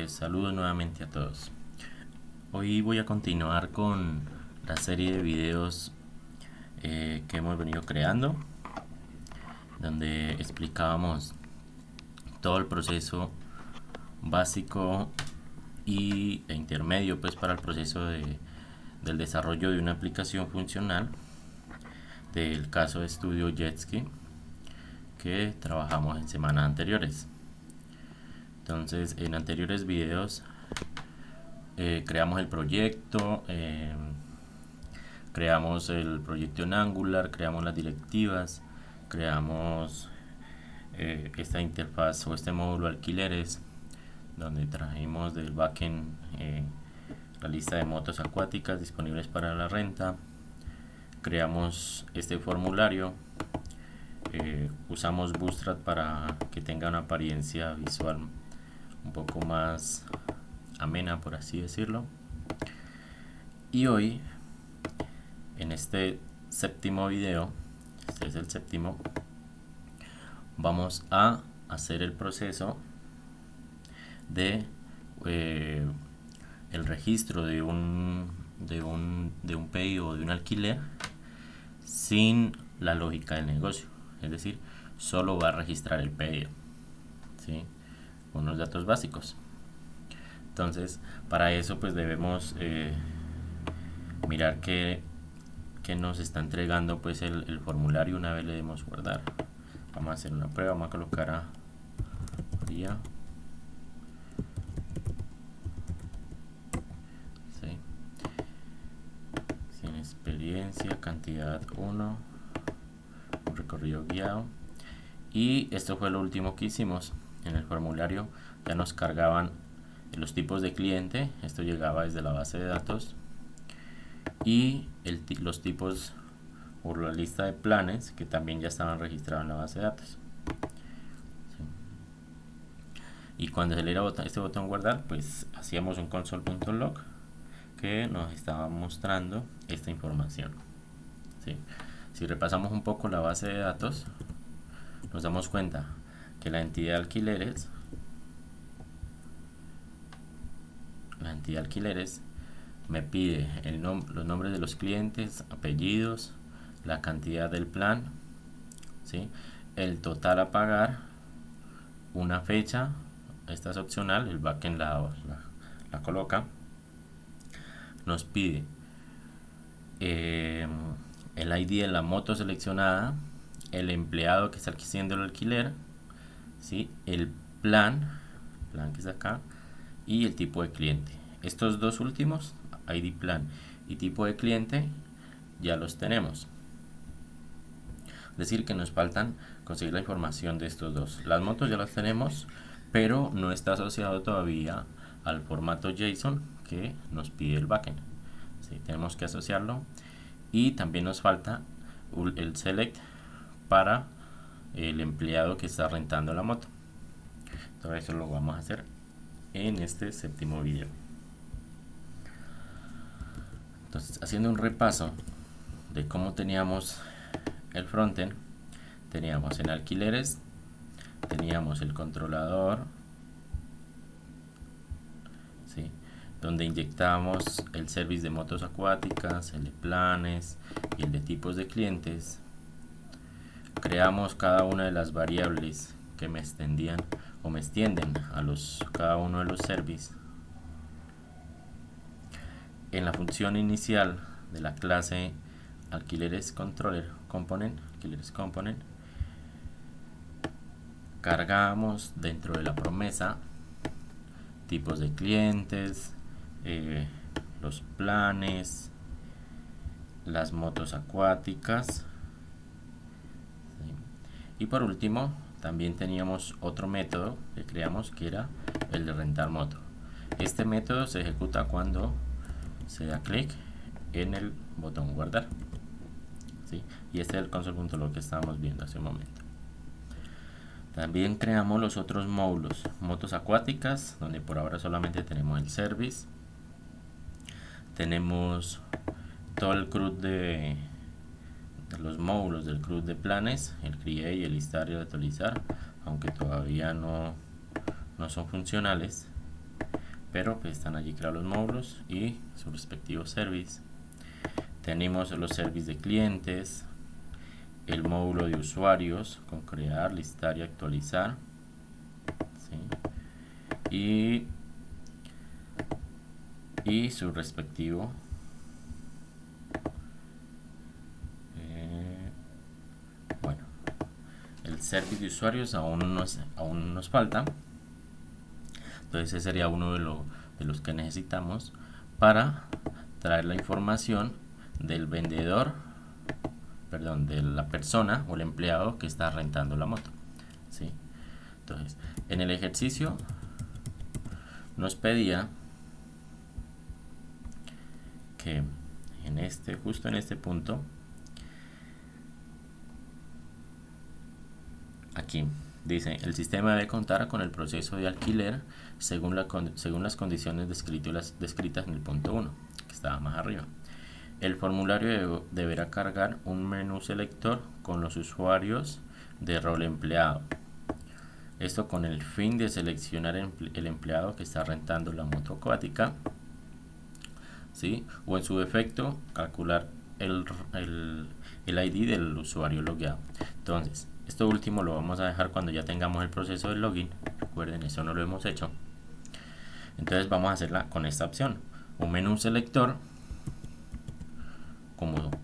Saludos nuevamente a todos. Hoy voy a continuar con la serie de videos que hemos venido creando, donde explicábamos todo el proceso básico e intermedio pues para el proceso del desarrollo de una aplicación funcional del caso de estudio Jetski que trabajamos en semanas anteriores. Entonces, en anteriores videos creamos el proyecto, creamos el proyecto en Angular, creamos las directivas, creamos esta interfaz o este módulo alquileres, donde trajimos del backend la lista de motos acuáticas disponibles para la renta. Creamos este formulario, usamos Bootstrap para que tenga una apariencia visual un poco más amena, por así decirlo. Y hoy, en este séptimo video, este es el séptimo, vamos a hacer el proceso de el registro de un pedido o de un alquiler sin la lógica del negocio, es decir, solo va a registrar el pedido, ¿sí? Con los datos básicos. Entonces, para eso pues debemos mirar que nos está entregando pues el formulario una vez le demos guardar. Vamos a hacer una prueba, vamos a colocar a María. ¿Sí? Sin experiencia, cantidad 1, un recorrido guiado. Y esto fue lo último que hicimos. En el formulario ya nos cargaban los tipos de cliente, esto llegaba desde la base de datos, y los tipos o la lista de planes que también ya estaban registrados en la base de datos. ¿Sí? Y cuando se le diera este botón guardar, pues hacíamos un console.log que nos estaba mostrando esta información. ¿Sí? Si repasamos un poco la base de datos, nos damos cuenta que la entidad alquileres me pide los nombres de los clientes, apellidos, la cantidad del plan, ¿sí? El total a pagar, una fecha, esta es opcional, el backend la coloca, nos pide el ID de la moto seleccionada, el empleado que está haciendo el alquiler, ¿sí? El plan que está acá, y el tipo de cliente. Estos dos últimos, ID plan y tipo de cliente, ya los tenemos. Es decir, que nos faltan conseguir la información de estos dos. Las motos ya las tenemos, pero no está asociado todavía al formato JSON que nos pide el backend. ¿Sí? Tenemos que asociarlo. Y también nos falta el select para el empleado que está rentando la moto. Todo eso lo vamos a hacer en este séptimo video. Entonces, haciendo un repaso de cómo teníamos el frontend, teníamos en alquileres, teníamos el controlador, ¿sí? Donde inyectábamos el service de motos acuáticas, el de planes y el de tipos de clientes. Creamos cada una de las variables que me extendían o me extienden a cada uno de los services. En la función inicial de la clase alquileres controller component, cargamos dentro de la promesa tipos de clientes, los planes, las motos acuáticas, ¿sí? Y por último también teníamos otro método que creamos, que era el de rentar moto. Este método se ejecuta cuando se da clic en el botón guardar, ¿sí? Y este es el console.log que estábamos viendo hace un momento. También creamos los otros módulos, motos acuáticas, donde por ahora solamente tenemos el service. Tenemos todo el CRUD de los módulos del CRUD de planes, el create, el listar y el actualizar, aunque todavía no son funcionales. pero pues están allí creados los módulos y su respectivo service. Tenemos los servicios de clientes, el módulo de usuarios con crear, listar y actualizar, ¿sí? y su respectivo bueno, el servicio de usuarios aún nos falta, entonces ese sería uno de los que necesitamos para traer la información del vendedor, perdón, de la persona o el empleado que está rentando la moto, ¿sí? Entonces, en el ejercicio nos pedía que justo en este punto, aquí dice, el sistema debe contar con el proceso de alquiler según las condiciones descritas en el punto 1, que estaba más arriba. El formulario deberá cargar un menú selector con los usuarios de rol empleado. Esto con el fin de seleccionar el empleado que está rentando la moto acuática, ¿sí? O en su defecto, calcular el ID del usuario logueado. Entonces, esto último lo vamos a dejar cuando ya tengamos el proceso de login. Recuerden, eso no lo hemos hecho. Entonces vamos a hacerla con esta opción. Un menú selector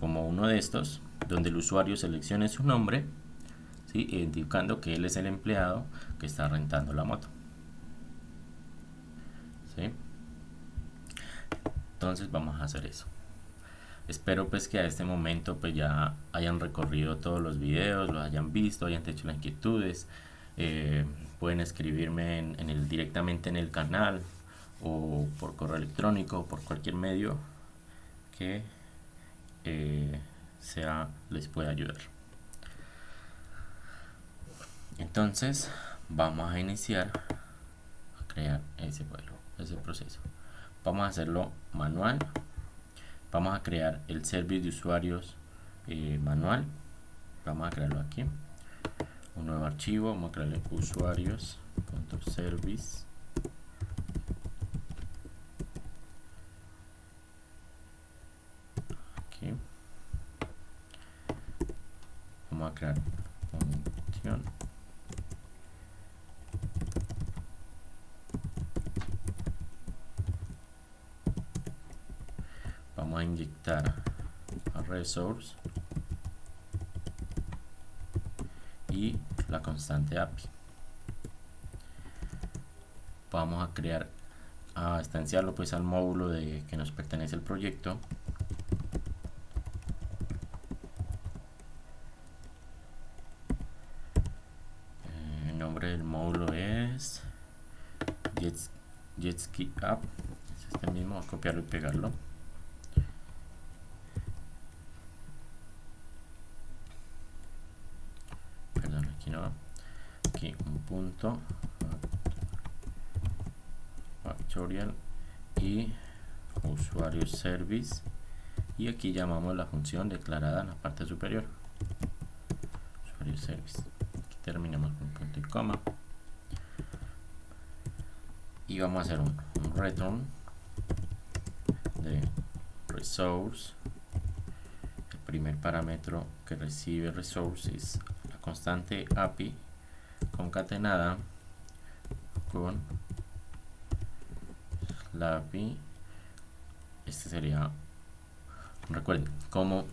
como uno de estos, donde el usuario seleccione su nombre, ¿sí? Indicando que él es el empleado que está rentando la moto, ¿sí? Entonces vamos a hacer eso. Espero pues que a este momento pues ya hayan recorrido todos los videos, los hayan visto, hayan hecho las inquietudes. Pueden escribirme directamente en el canal o por correo electrónico o por cualquier medio que les pueda ayudar. Entonces vamos a iniciar a crear ese proceso. Vamos a hacerlo manual. Vamos a crear el servicio de usuarios manual. Vamos a crearlo aquí, un nuevo archivo. Vamos a crearle usuarios.service. Aquí vamos a crear función. Vamos a inyectar a resource y la constante API. Vamos a crear, a instanciarlo pues al módulo que nos pertenece el proyecto. El nombre del módulo es Jetski App. Es este mismo, voy a copiarlo y pegarlo. Aquí un punto factorial y usuario service, y aquí llamamos la función declarada en la parte superior, usuario service. Aquí terminamos con punto y coma y vamos a hacer un return de resource. El primer parámetro que recibe resource es la constante API concatenada con la API. Este sería, recuerden, como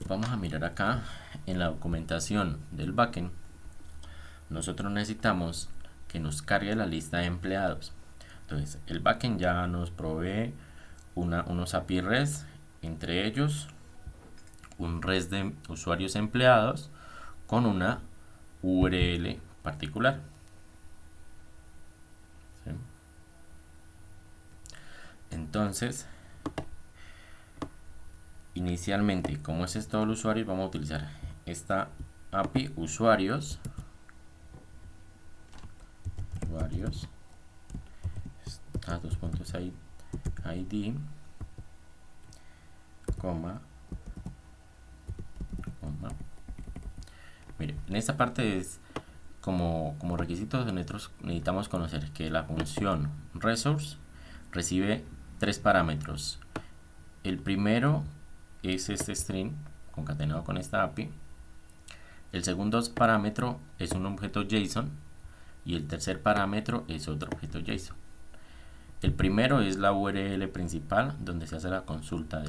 vamos a mirar acá en la documentación del backend, nosotros necesitamos que nos cargue la lista de empleados. Entonces el backend ya nos provee unos API REST, entre ellos un REST de usuarios empleados con una URL particular, ¿sí? Entonces, inicialmente, como ese es todo el usuario, vamos a utilizar esta API usuarios, está dos puntos ID, coma. Mire, en esta parte es como requisitos nosotros necesitamos conocer que la función resource recibe tres parámetros. El primero es este string concatenado con esta API. El segundo parámetro es un objeto JSON y el tercer parámetro es otro objeto JSON. El primero es la URL principal donde se hace la consulta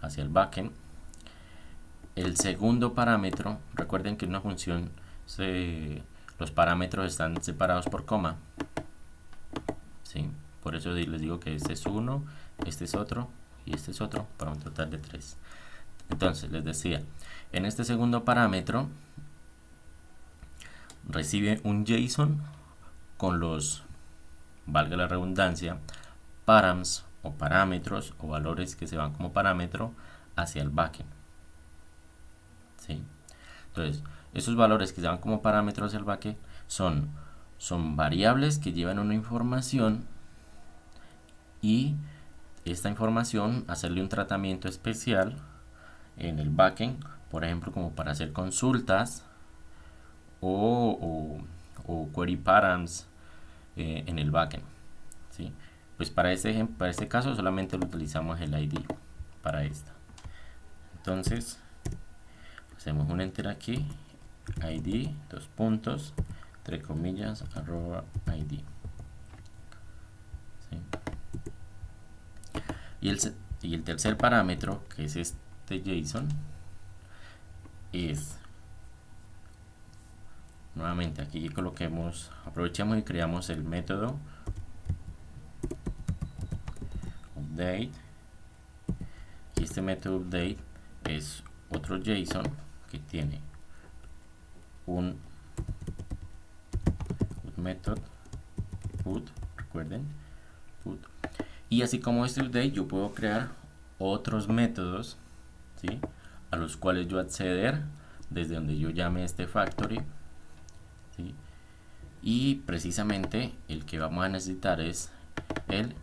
hacia el backend. El segundo parámetro, recuerden que en una función los parámetros están separados por coma, ¿sí? Por eso les digo que este es uno, este es otro y este es otro, para un total de 3. Entonces les decía, en este segundo parámetro recibe un JSON con los, valga la redundancia, params o parámetros o valores que se van como parámetro hacia el backend, ¿sí? Entonces, esos valores que se van como parámetros hacia el backend son variables que llevan una información, y esta información hacerle un tratamiento especial en el backend, por ejemplo, como para hacer consultas o query params en el backend, ¿sí? Pues para este caso solamente lo utilizamos el ID para esta. Entonces hacemos un enter aquí, ID, dos puntos, entre comillas, @ID, ¿sí? Y el tercer parámetro, que es este JSON, es nuevamente aquí coloquemos, aprovechamos y creamos el método update, y este método update es otro JSON que tiene un método put, recuerden, put, y así como este update yo puedo crear otros métodos, ¿sí?, a los cuales yo acceder desde donde yo llame este factory, ¿sí? Y precisamente el que vamos a necesitar es el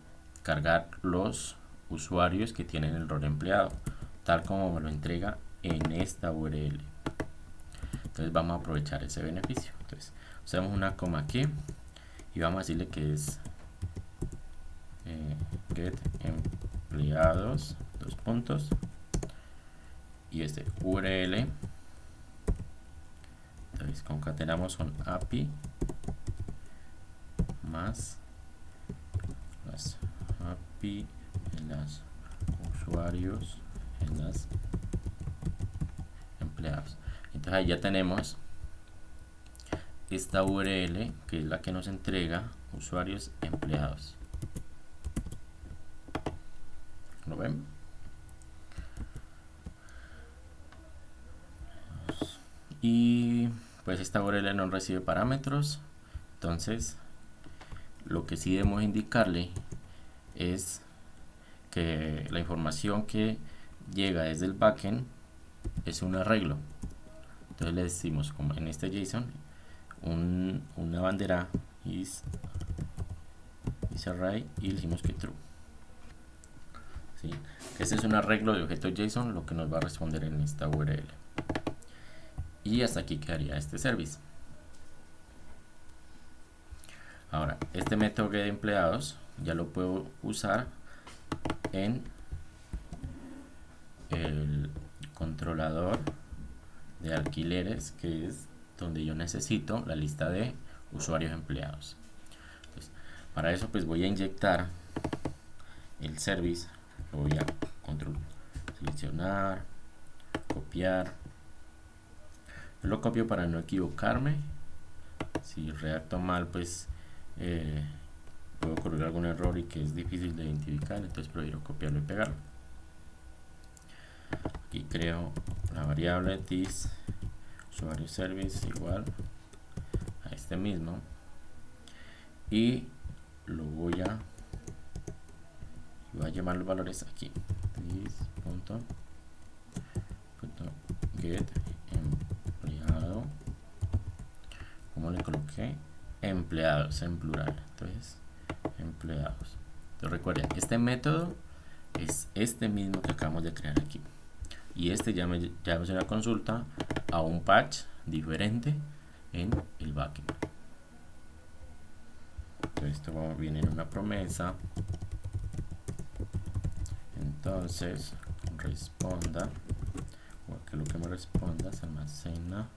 cargar los usuarios que tienen el rol empleado, tal como me lo entrega en esta URL. Entonces vamos a aprovechar ese beneficio. Entonces usamos una coma aquí y vamos a decirle que es get empleados, dos puntos, y este URL. Entonces concatenamos un API más las API en las usuarios en las empleados. Entonces ahí ya tenemos esta URL que es la que nos entrega usuarios empleados. ¿Lo ven? Y pues esta URL no recibe parámetros, entonces lo que sí debemos indicarle es que la información que llega desde el backend es un arreglo. Entonces le decimos, como en este JSON, una bandera is array, y le decimos que true, ¿sí? Este es un arreglo de objeto JSON, lo que nos va a responder en esta URL. Y hasta aquí quedaría este service. Ahora, este método de empleados ya lo puedo usar en el controlador de alquileres, que es donde yo necesito la lista de usuarios empleados. Entonces, para eso pues voy a inyectar el service, lo voy a control seleccionar, copiar. Yo lo copio para no equivocarme. Si redacto mal, pues puedo ocurrir algún error y que es difícil de identificar, entonces prefiero copiarlo y pegarlo. Aquí creo la variable this usuario service igual a este mismo, y lo voy a llamar los valores aquí, this.get empleado, como le coloqué, empleados en plural, entonces empleados. Entonces recuerden, este método es este mismo que acabamos de crear aquí, y este ya me hace una consulta a un patch diferente en el backend. Entonces esto viene en una promesa. Entonces responda, o que lo que me responda se almacena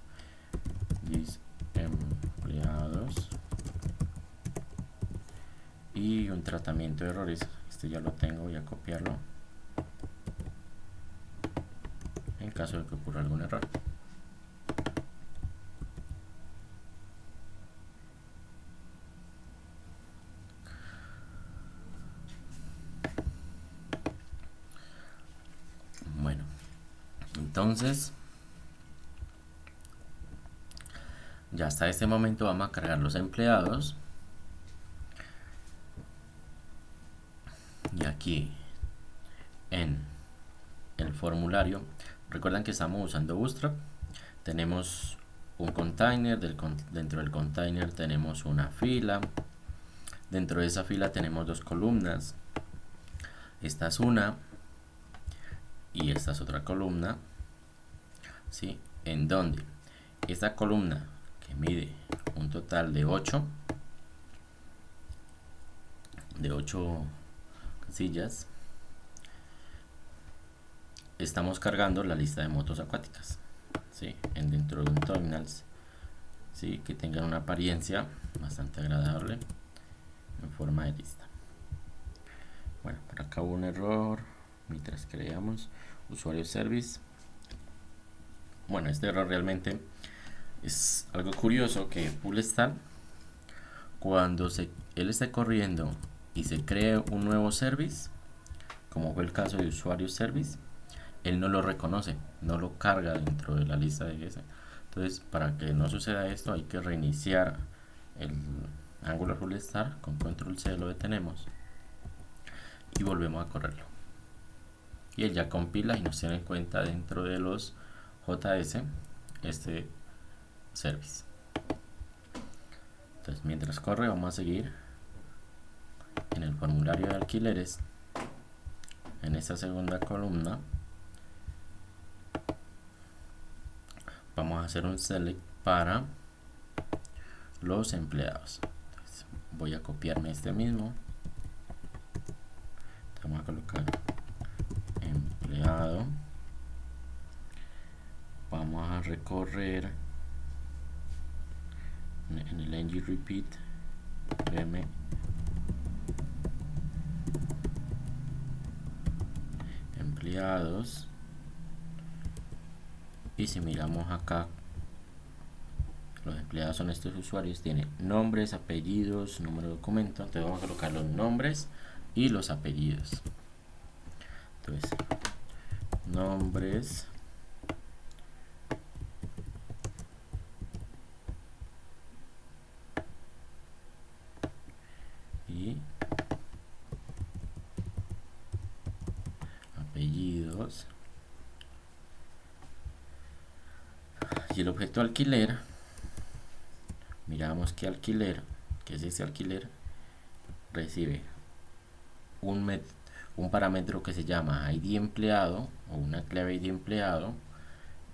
empleados y un tratamiento de errores. Este ya lo tengo, voy a copiarlo en caso de que ocurra algún error. Bueno, entonces ya hasta este momento vamos a cargar los empleados. Y aquí en el formulario, recuerdan que estamos usando Bootstrap. Tenemos un container, dentro del container tenemos una fila. Dentro de esa fila tenemos dos columnas. Esta es una y esta es otra columna, ¿sí? En donde esta columna, que mide un total de 8 casillas, estamos cargando la lista de motos acuáticas, ¿sí? Dentro de un thumbnails, ¿sí? Que tengan una apariencia bastante agradable en forma de lista. Bueno, por acá hubo un error mientras creamos usuario service. Bueno, este error realmente es algo curioso, que Fullstack, cuando él esté corriendo y se cree un nuevo service, como fue el caso de usuario service, él no lo reconoce, no lo carga dentro de la lista de ese. Entonces, para que no suceda esto, hay que reiniciar el Angular Full Stack. Con control C lo detenemos y volvemos a correrlo, y él ya compila y nos tiene en cuenta dentro de los JS este service. Entonces, mientras corre, vamos a seguir en el formulario de alquileres. En esta segunda columna vamos a hacer un select para los empleados. Entonces, voy a copiarme este mismo, vamos a colocar empleado, vamos a recorrer en el ng repeat empleados, y si miramos acá, los empleados son estos usuarios, tiene nombres, apellidos, número de documento. Entonces vamos a colocar los nombres y los apellidos. Entonces, nombres y apellidos. Y el objeto alquiler, miramos que alquiler, que es este alquiler, recibe un parámetro que se llama ID empleado, o una clave ID empleado,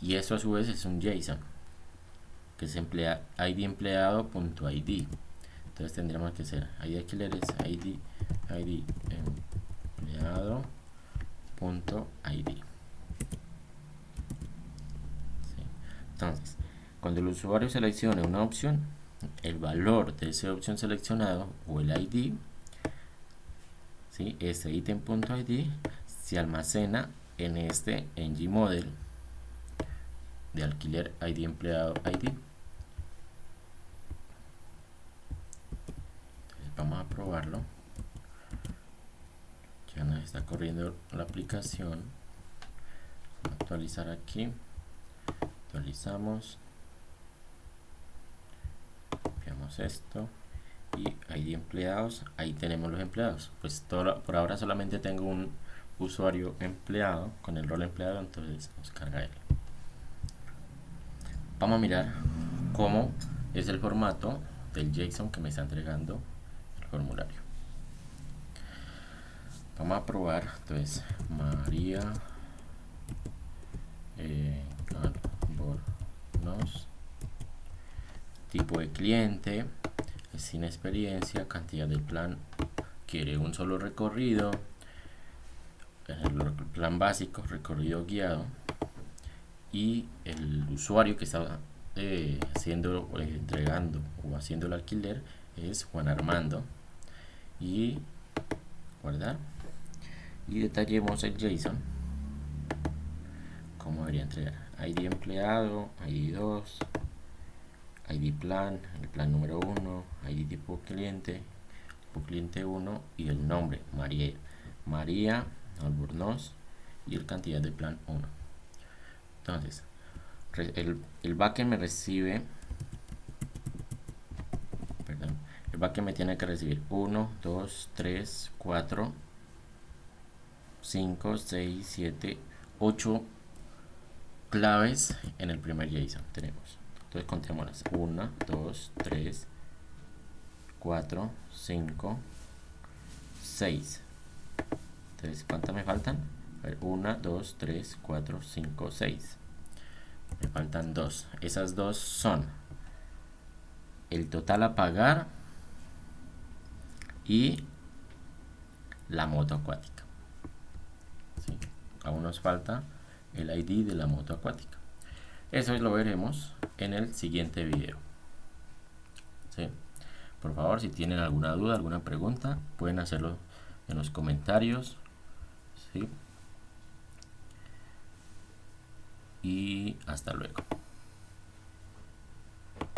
y eso a su vez es un JSON que es ID empleado.id. Entonces tendríamos que ser ID alquiler es ID empleado.id. Entonces, cuando el usuario seleccione una opción, el valor de esa opción seleccionado, o el ID, ¿sí? Este item.id se almacena en este ng model de alquiler ID empleado ID. Entonces, vamos a probarlo. Ya nos está corriendo la aplicación. Vamos a actualizar aquí. Actualizamos, copiamos esto y ID empleados. Ahí tenemos los empleados. Pues por ahora solamente tengo un usuario empleado con el rol empleado, entonces nos carga él. Vamos a mirar cómo es el formato del JSON que me está entregando el formulario. Vamos a probar. Entonces, María Albornoz tipo de cliente, es sin experiencia, cantidad del plan, quiere un solo recorrido, el plan básico, recorrido guiado, y el usuario que está entregando o haciendo el alquiler es Juan Armando, y guardar, y detallemos el JSON como debería entregar: ID empleado, ID 2, ID plan, el plan número 1, ID tipo cliente 1, y el nombre María Albornoz, y el cantidad de plan 1. Entonces el backend me recibe, perdón, el backend me tiene que recibir 1, 2, 3, 4, 5, 6, 7, 8 claves en el primer JSON tenemos. Entonces contémoslas: 1, 2, 3, 4, 5, 6. Entonces, ¿cuántas me faltan? A ver, 1, 2, 3, 4, 5, 6. Me faltan 2. Esas 2 son el total a pagar y la moto acuática. ¿Sí? Aún nos falta el ID de la moto acuática. Eso lo veremos en el siguiente video. ¿Sí? Por favor, si tienen alguna duda, alguna pregunta, pueden hacerlo en los comentarios. ¿Sí? Y hasta luego.